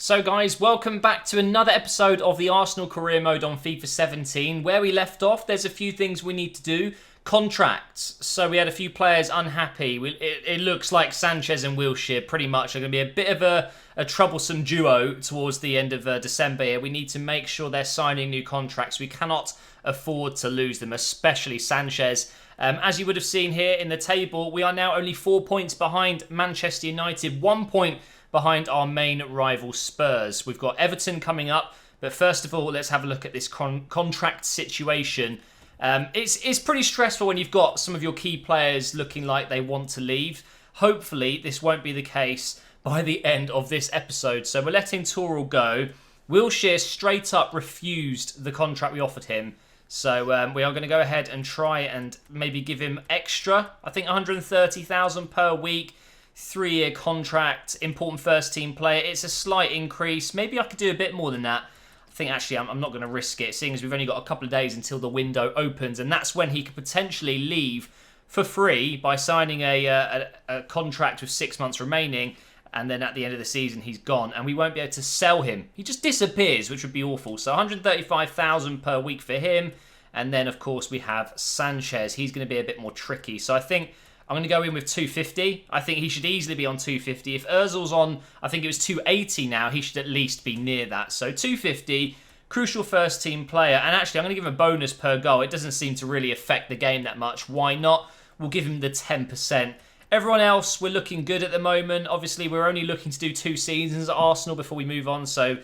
So guys, welcome back to another episode of the Arsenal career mode on FIFA 17. Where we left off, there's a few things we need to do. Contracts. So we had a few players unhappy. It looks like Sanchez and Wilshere pretty much are going to be a bit of a troublesome duo towards the end of December here. We need to make sure they're signing new contracts. We cannot afford to lose them, especially Sanchez. As you would have seen here in the table, we are now only 4 points behind Manchester United, 1 point behind our main rival Spurs. We've got Everton coming up, but first of all, let's have a look at this contract situation. It's pretty stressful when you've got some of your key players looking like they want to leave. Hopefully, this won't be the case by the end of this episode. So we're letting Tourelle go. Wilshere straight up refused the contract we offered him. So we are going to go ahead and try and maybe give him extra. I think 130,000 per week. 3-year contract, important first team player. It's a slight increase. Maybe I could do a bit more than that. I think actually I'm not going to risk it, seeing as we've only got a couple of days until the window opens, and that's when he could potentially leave for free by signing a contract with 6 months remaining, and then at the end of the season he's gone, and we won't be able to sell him. He just disappears, which would be awful. So 135,000 per week for him, and then of course we have Sanchez. He's going to be a bit more tricky. So I think I'm going to go in with 250. I think he should easily be on 250. If Ozil's on, I think it was 280 now, he should at least be near that. So 250, crucial first team player. And actually, I'm going to give him a bonus per goal. It doesn't seem to really affect the game that much. Why not? We'll give him the 10%. Everyone else, we're looking good at the moment. Obviously, we're only looking to do 2 seasons at Arsenal before we move on. So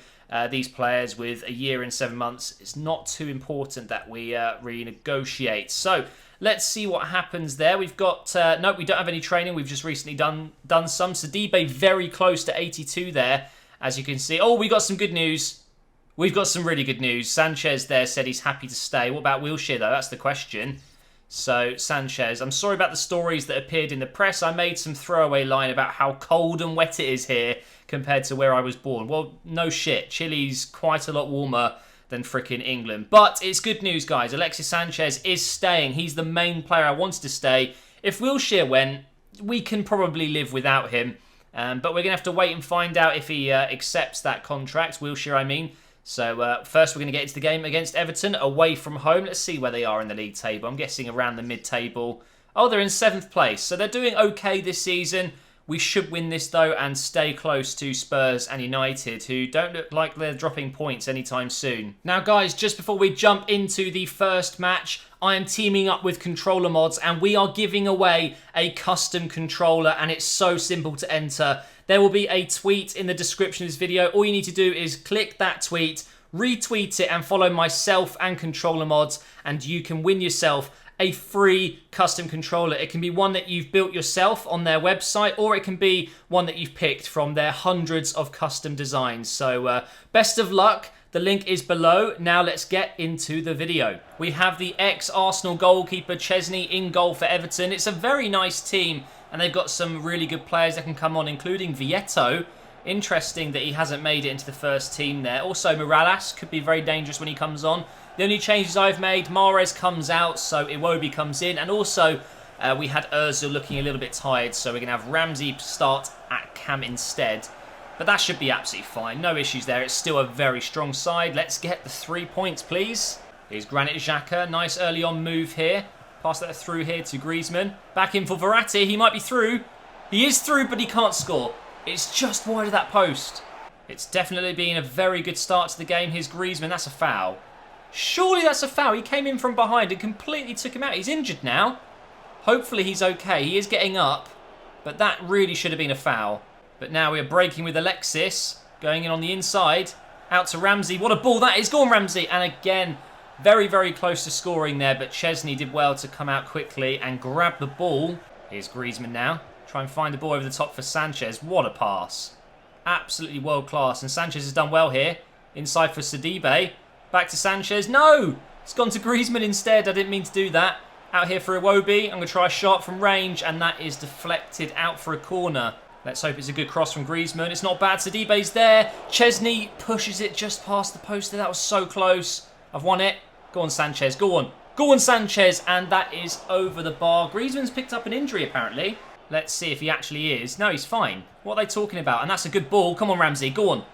these players with a year and 7 months, it's not too important that we renegotiate. So let's see what happens there. We've got, no, we don't have any training. We've just recently done some. Sidibe very close to 82 there, as you can see. Oh, we got some good news. We've got some really good news. Sanchez there said he's happy to stay. What about Wilshere, though? That's the question. So, Sanchez, I'm sorry about the stories that appeared in the press. I made some throwaway line about how cold and wet it is here compared to where I was born. Well, no shit. Chile's quite a lot warmer than frickin' England. But it's good news, guys. Alexis Sanchez is staying. He's the main player I wanted to stay. If Wilshere went, we can probably live without him. But we're going to have to wait and find out if he accepts that contract. Wilshere, I mean. So first we're going to get into the game against Everton away from home. Let's see where they are in the league table. I'm guessing around the mid-table. Oh, they're in 7th place. So they're doing okay this season. We should win this, though, and stay close to Spurs and United, who don't look like they're dropping points anytime soon. Now, guys, just before we jump into the first match, I am teaming up with ControllerModz, and we are giving away a custom controller, and it's so simple to enter. There will be a tweet in the description of this video. All you need to do is click that tweet, retweet it, and follow myself and ControllerModz, and you can win yourself a free custom controller. It can be one that you've built yourself on their website, or it can be one that you've picked from their hundreds of custom designs. So best of luck. The link is below. Now let's get into the video. We have the ex-Arsenal goalkeeper Chesney in goal for Everton. It's a very nice team, and they've got some really good players that can come on, including Vieto. Interesting that he hasn't made it into the first team there. Also, Morales could be very dangerous when he comes on. The only changes I've made, Mahrez comes out, so Iwobi comes in. And also, we had Ozil looking a little bit tired, so we're going to have Ramsey start at cam instead. But that should be absolutely fine. No issues there. It's still a very strong side. Let's get the 3 points, please. Here's Granit Xhaka. Nice early on move here. Pass that through here to Griezmann. Back in for Verratti. He might be through. He is through, but he can't score. It's just wide of that post. It's definitely been a very good start to the game. Here's Griezmann. That's a foul. Surely that's a foul. He came in from behind and completely took him out. He's injured now. Hopefully he's okay. He is getting up, but that really should have been a foul. But now we're breaking with Alexis. Going in on the inside. Out to Ramsey. What a ball that is. Go on, Ramsey. And again, very, very close to scoring there, but Chesney did well to come out quickly and grab the ball. Here's Griezmann now. Try and find the ball over the top for Sanchez. What a pass. Absolutely world class. And Sanchez has done well here. Inside for Sidibe. Back to Sanchez. No! It's gone to Griezmann instead. I didn't mean to do that. Out here for Iwobi. I'm going to try a shot from range, and that is deflected out for a corner. Let's hope it's a good cross from Griezmann. It's not bad. Sidibe's there. Chesney pushes it just past the post there. That was so close. I've won it. Go on, Sanchez. Go on. Go on, Sanchez. And that is over the bar. Griezmann's picked up an injury, apparently. Let's see if he actually is. No, he's fine. What are they talking about? And that's a good ball. Come on, Ramsey. Go on.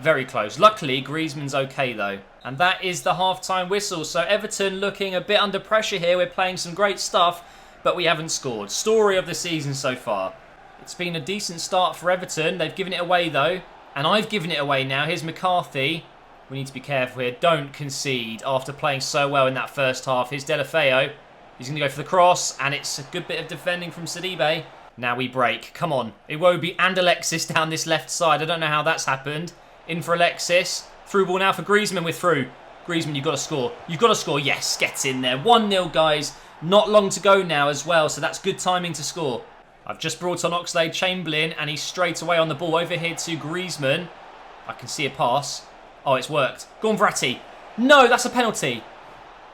Very close. Luckily, Griezmann's okay, though. And that is the half-time whistle. So Everton looking a bit under pressure here. We're playing some great stuff, but we haven't scored. Story of the season so far. It's been a decent start for Everton. They've given it away, though. And I've given it away now. Here's McCarthy. We need to be careful here. Don't concede after playing so well in that first half. Here's Delafeu. He's going to go for the cross, and it's a good bit of defending from Sidibe. Now we break. Come on. Iwobi and Alexis down this left side. I don't know how that's happened. In for Alexis. Through ball now for Griezmann with through. Griezmann, you've got to score. You've got to score. Yes, get in there. 1-0, guys. Not long to go now as well, so that's good timing to score. I've just brought on Oxlade-Chamberlain, and he's straight away on the ball over here to Griezmann. I can see a pass. Oh, it's worked. Go on, Verratti. No, that's a penalty.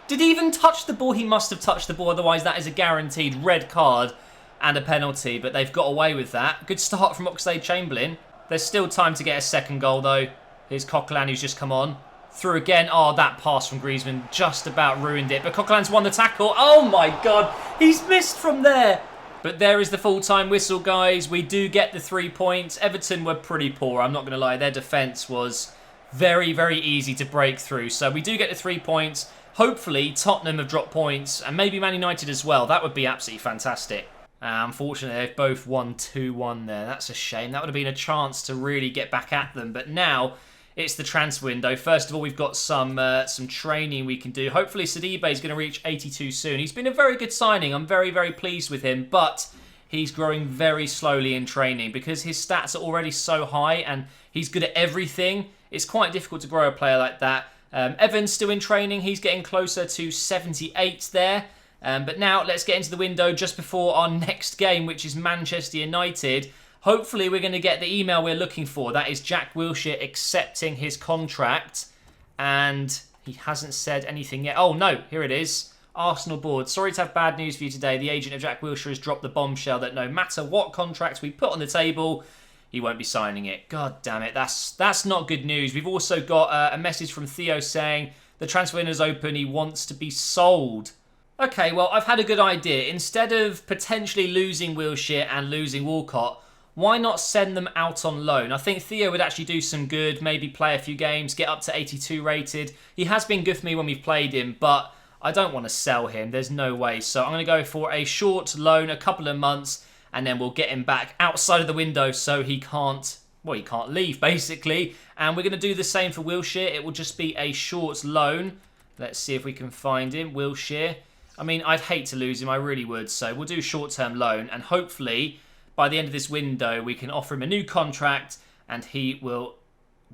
Did he even touch the ball? He must have touched the ball, otherwise that is a guaranteed red card and a penalty, but they've got away with that. Good start from Oxlade-Chamberlain. There's still time to get a second goal, though. Here's Coquelin, who's just come on. Through again. Oh, that pass from Griezmann just about ruined it. But Coquelin's won the tackle. Oh, my God. He's missed from there. But there is the full-time whistle, guys. We do get the 3 points. Everton were pretty poor, I'm not going to lie. Their defence was very, very easy to break through. So we do get the 3 points. Hopefully, Tottenham have dropped points. And maybe Man United as well. That would be absolutely fantastic. Unfortunately, they've both won 2-1 there. That's a shame. That would have been a chance to really get back at them. But now, it's the transfer window. First of all, we've got some training we can do. Hopefully, Sidibe is going to reach 82 soon. He's been a very good signing. I'm very, very pleased with him. But he's growing very slowly in training because his stats are already so high and he's good at everything. It's quite difficult to grow a player like that. Evans still in training. He's getting closer to 78 there. But now let's get into the window just before our next game, which is Manchester United. Hopefully we're going to get the email we're looking for. That is Jack Wilshere accepting his contract. And he hasn't said anything yet. Oh, no. Here it is. Arsenal board. Sorry to have bad news for you today. The agent of Jack Wilshere has dropped the bombshell that no matter what contracts we put on the table, he won't be signing it. God damn it. That's not good news. We've also got a message from Theo saying the transfer window is open. He wants to be sold. Okay, well, I've had a good idea. Instead of potentially losing Wilshere and losing Walcott, why not send them out on loan? I think Theo would actually do some good, maybe play a few games, get up to 82 rated. He has been good for me when we've played him, but I don't want to sell him. There's no way. So I'm going to go for a short loan, a couple of months, and then we'll get him back outside of the window so he can't leave, basically. And we're going to do the same for Wilshere. It will just be a short loan. Let's see if we can find him. Wilshere. I mean, I'd hate to lose him. I really would. So we'll do short-term loan. And hopefully, by the end of this window, we can offer him a new contract. And he will...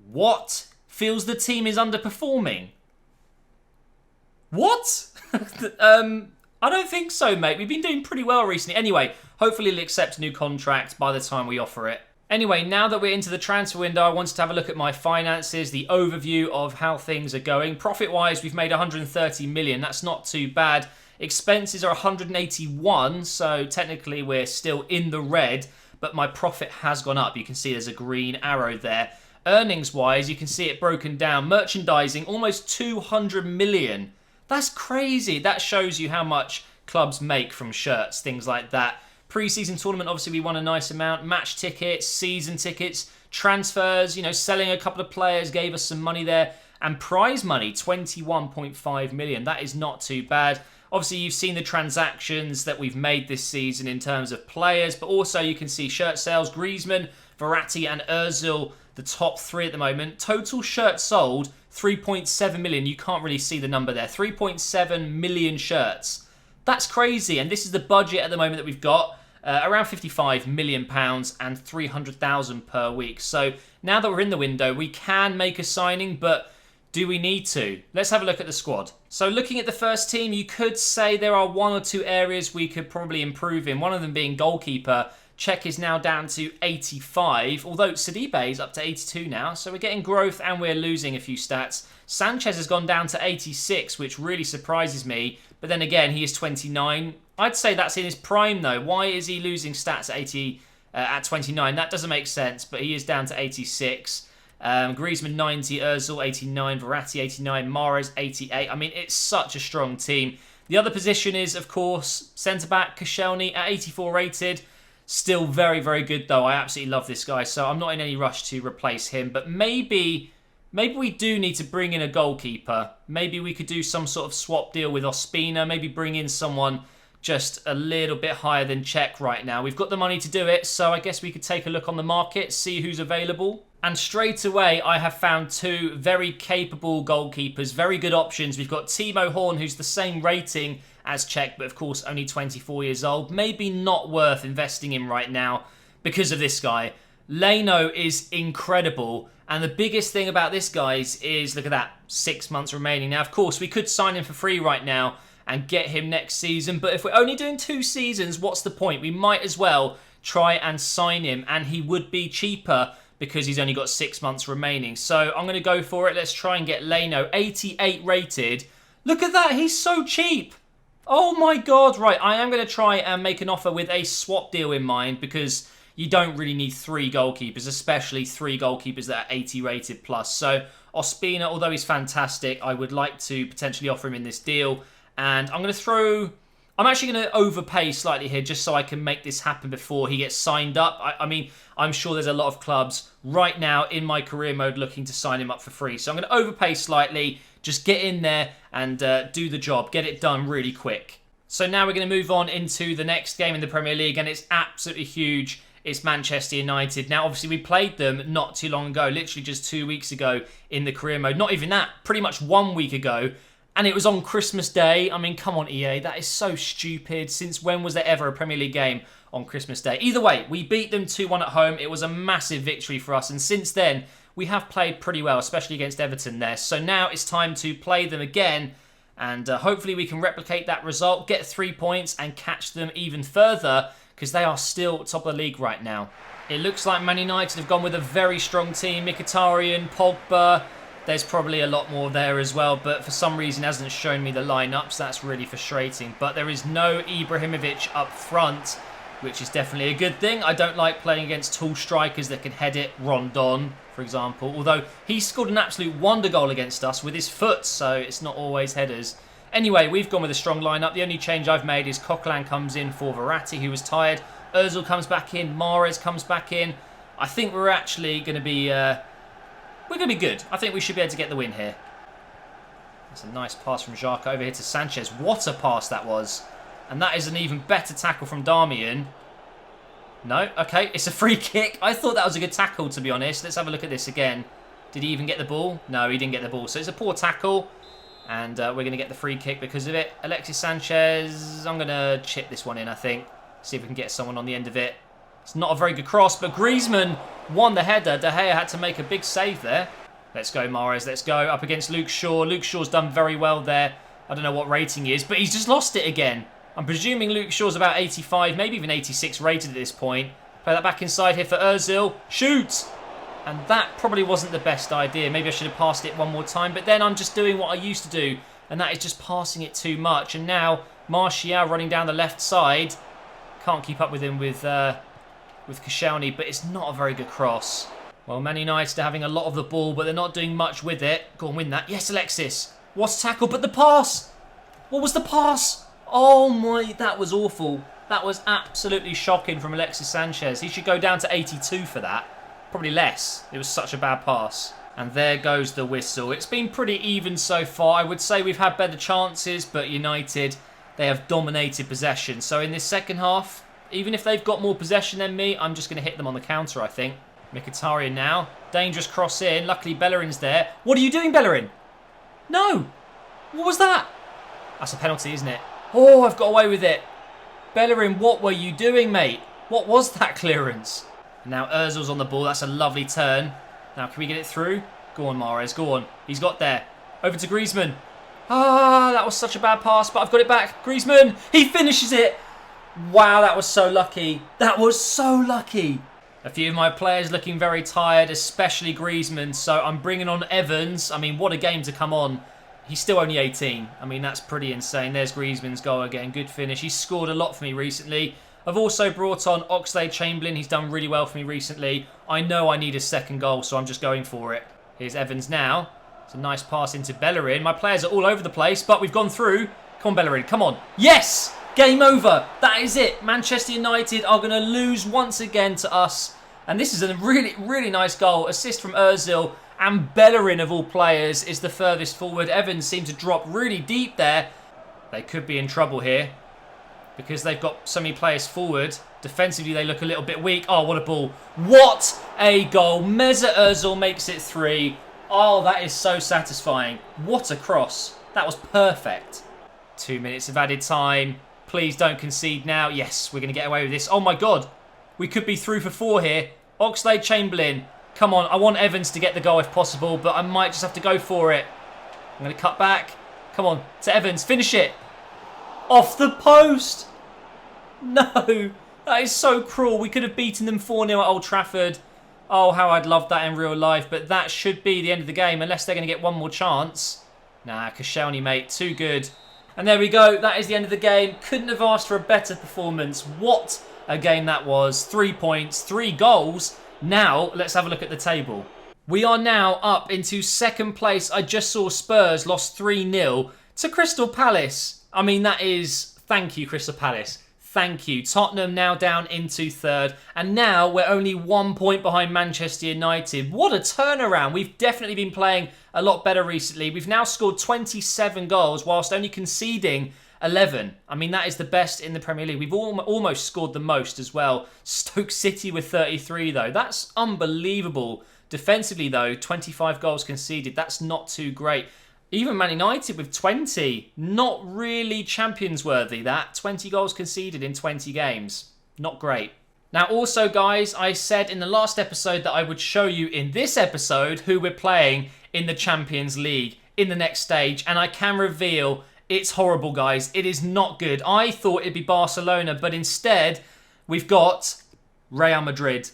What? Feels the team is underperforming. What? I don't think so, mate. We've been doing pretty well recently. Anyway, hopefully he'll accept a new contract by the time we offer it. Anyway, now that we're into the transfer window, I wanted to have a look at my finances, the overview of how things are going. Profit-wise, we've made 130 million. That's not too bad. Expenses are 181, so technically we're still in the red, but my profit has gone up. You can see there's a green arrow there. Earnings-wise, you can see it broken down. Merchandising, almost 200 million. That's crazy. That shows you how much clubs make from shirts, things like that. Pre-season tournament, obviously, we won a nice amount. Match tickets, season tickets, transfers, selling a couple of players gave us some money there. And prize money, 21.5 million. That is not too bad. Obviously, you've seen the transactions that we've made this season in terms of players, but also you can see shirt sales. Griezmann, Verratti and Ozil, the top three at the moment. Total shirts sold, 3.7 million. You can't really see the number there. 3.7 million shirts. That's crazy, and this is the budget at the moment that we've got. Around £55 million and 300,000 per week. So now that we're in the window, we can make a signing, but do we need to? Let's have a look at the squad. So looking at the first team, you could say there are one or two areas we could probably improve in. One of them being goalkeeper. Czech is now down to 85, although Sidibe is up to 82 now, so we're getting growth and we're losing a few stats. Sanchez has gone down to 86, which really surprises me, but then again, he is 29. I'd say that's in his prime, though. Why is he losing stats at 29? That doesn't make sense, but he is down to 86. Griezmann 90, Ozil 89, Verratti 89, Mahrez 88. I mean, it's such a strong team. The other position is, of course, centre-back Koscielny at 84 rated. Still very, very good, though. I absolutely love this guy, so I'm not in any rush to replace him. But maybe we do need to bring in a goalkeeper. Maybe we could do some sort of swap deal with Ospina. Maybe bring in someone just a little bit higher than Czech right now. We've got the money to do it, so I guess we could take a look on the market, see who's available. And straight away, I have found two very capable goalkeepers, very good options. We've got Timo Horn, who's the same rating as Czech, but of course only 24 years old. Maybe not worth investing in right now because of this guy. Leno is incredible. And the biggest thing about this, guys, is, look at that, 6 months remaining. Now, of course, we could sign him for free right now and get him next season. But if we're only doing 2 seasons, what's the point? We might as well try and sign him. And he would be cheaper because he's only got 6 months remaining. So I'm going to go for it. Let's try and get Leno, 88 rated. Look at that. He's so cheap. Oh, my God. Right, I am going to try and make an offer with a swap deal in mind because you don't really need 3 goalkeepers, especially 3 goalkeepers that are 80 rated plus. So Ospina, although he's fantastic, I would like to potentially offer him in this deal. And I'm going to throw... I'm actually going to overpay slightly here just so I can make this happen before he gets signed up. I mean, I'm sure there's a lot of clubs right now in my career mode looking to sign him up for free. So I'm going to overpay slightly, just get in there and do the job, get it done really quick. So now we're going to move on into the next game in the Premier League, and it's absolutely huge. It's Manchester United. Now, obviously, we played them not too long ago, literally just 2 weeks ago in the career mode. Not even that, pretty much 1 week ago. And it was on Christmas Day. I mean, come on, EA. That is so stupid. Since when was there ever a Premier League game on Christmas Day? Either way, we beat them 2-1 at home. It was a massive victory for us. And since then, we have played pretty well, especially against Everton there. So now it's time to play them again. And hopefully we can replicate that result, get 3 points, and catch them even further, because they are still top of the league right now. It looks like Man United have gone with a very strong team. Mkhitaryan, Pogba. There's probably a lot more there as well, but for some reason hasn't shown me the lineups. That's really frustrating. But there is no Ibrahimovic up front, which is definitely a good thing. I don't like playing against tall strikers that can head it. Rondon, for example. Although he scored an absolute wonder goal against us with his foot, so it's not always headers. Anyway, we've gone with a strong lineup. The only change I've made is Coquelin comes in for Verratti, who was tired. Ozil comes back in. Mahrez comes back in. I think we're actually going to be... we're going to be good. I think we should be able to get the win here. That's a nice pass from Xhaka over here to Sanchez. What a pass that was. And that is an even better tackle from Darmian. No, okay, it's a free kick. I thought that was a good tackle, to be honest. Let's have a look at this again. Did he even get the ball? No, he didn't get the ball. So it's a poor tackle. And we're going to get the free kick because of it. Alexis Sanchez, I'm going to chip this one in, I think. See if we can get someone on the end of it. It's not a very good cross, but Griezmann won the header. De Gea had to make a big save there. Let's go, Mahrez. Let's go up against Luke Shaw. Luke Shaw's done very well there. I don't know what rating he is, but he's just lost it again. I'm presuming Luke Shaw's about 85, maybe even 86 rated at this point. Play that back inside here for Ozil. Shoot! And that probably wasn't the best idea. Maybe I should have passed it one more time, but then I'm just doing what I used to do, and that is just passing it too much. And now Martial running down the left side. Can't keep up with him with Koscielny, but it's not a very good cross. Well, Man United are having a lot of the ball, but they're not doing much with it. Go and win that. Yes, Alexis. What's tackle? But the pass! What was the pass? Oh my, that was awful. That was absolutely shocking from Alexis Sanchez. He should go down to 82 for that. Probably less. It was such a bad pass. And there goes the whistle. It's been pretty even so far. I would say we've had better chances, but United, they have dominated possession. So in this second half, even if they've got more possession than me, I'm just going to hit them on the counter, I think. Mkhitaryan now. Dangerous cross in. Luckily, Bellerin's there. What are you doing, Bellerin? No. What was that? That's a penalty, isn't it? Oh, I've got away with it. Bellerin, what were you doing, mate? What was that clearance? Now Ozil's on the ball. That's a lovely turn. Now, can we get it through? Go on, Mahrez. Go on. He's got there. Over to Griezmann. Ah, that was such a bad pass, but I've got it back. Griezmann. He finishes it. Wow, that was so lucky. That was so lucky. A few of my players looking very tired, especially Griezmann. So I'm bringing on Evans. I mean, what a game to come on. He's still only 18. I mean, that's pretty insane. There's Griezmann's goal again. Good finish. He's scored a lot for me recently. I've also brought on Oxlade-Chamberlain. He's done really well for me recently. I know I need a second goal, so I'm just going for it. Here's Evans now. It's a nice pass into Bellerin. My players are all over the place, but we've gone through. Come on, Bellerin. Come on. Yes! Game over. That is it. Manchester United are going to lose once again to us. And this is a really, really nice goal. Assist from Ozil, and Bellerin, of all players, is the furthest forward. Evans seemed to drop really deep there. They could be in trouble here because they've got so many players forward. Defensively, they look a little bit weak. Oh, what a ball. What a goal. Mesut Ozil makes it 3. Oh, that is so satisfying. What a cross. That was perfect. 2 minutes of added time. Please don't concede now. Yes, we're going to get away with this. Oh, my God. We could be through for 4 here. Oxlade-Chamberlain. Come on. I want Evans to get the goal if possible, but I might just have to go for it. I'm going to cut back. Come on. To Evans. Finish it. Off the post. No. That is so cruel. We could have beaten them 4-0 at Old Trafford. Oh, how I'd love that in real life. But that should be the end of the game unless they're going to get one more chance. Nah, Koscielny, mate. Too good. And there we go. That is the end of the game. Couldn't have asked for a better performance. What a game that was. 3 points, 3 goals. Now, let's have a look at the table. We are now up into second place. I just saw Spurs lost 3-0 to Crystal Palace. I mean, that is... Thank you, Crystal Palace. Thank you. Tottenham now down into third. And now we're only 1 point behind Manchester United. What a turnaround. We've definitely been playing a lot better recently. We've now scored 27 goals whilst only conceding 11. I mean, that is the best in the Premier League. We've almost scored the most as well. Stoke City with 33, though. That's unbelievable. Defensively, though, 25 goals conceded. That's not too great. Even Man United with 20. Not really champions worthy, that. 20 goals conceded in 20 games. Not great. Now, also, guys, I said in the last episode that I would show you in this episode who we're playing in the Champions League in the next stage. And I can reveal it's horrible, guys. It is not good. I thought it'd be Barcelona, but instead we've got Real Madrid.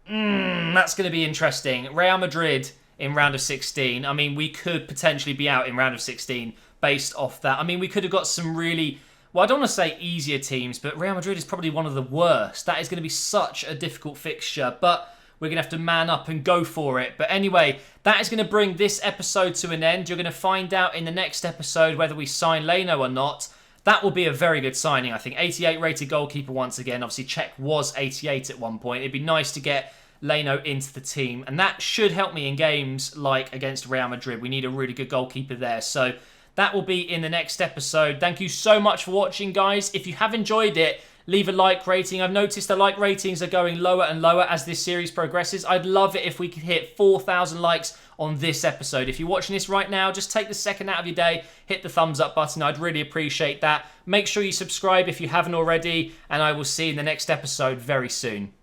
That's going to be interesting. Real Madrid in round of 16. I mean, we could potentially be out in round of 16 based off that. I mean, we could have got some really, well, I don't want to say easier teams, but Real Madrid is probably one of the worst. That is going to be such a difficult fixture, but we're going to have to man up and go for it. But anyway, that is going to bring this episode to an end. You're going to find out in the next episode whether we sign Leno or not. That will be a very good signing, I think. 88 rated goalkeeper once again. Obviously, Czech was 88 at one point. It'd be nice to get Leno into the team, and that should help me in games like against Real Madrid. We need a really good goalkeeper there, so that will be in the next episode. Thank you so much for watching, guys. If you have enjoyed it, leave a like rating. I've noticed the like ratings are going lower and lower as this series progresses. I'd love it if we could hit 4,000 likes on this episode. If you're watching this right now, just take the second out of your day, hit the thumbs up button. I'd really appreciate that. Make sure you subscribe if you haven't already, and I will see you in the next episode very soon.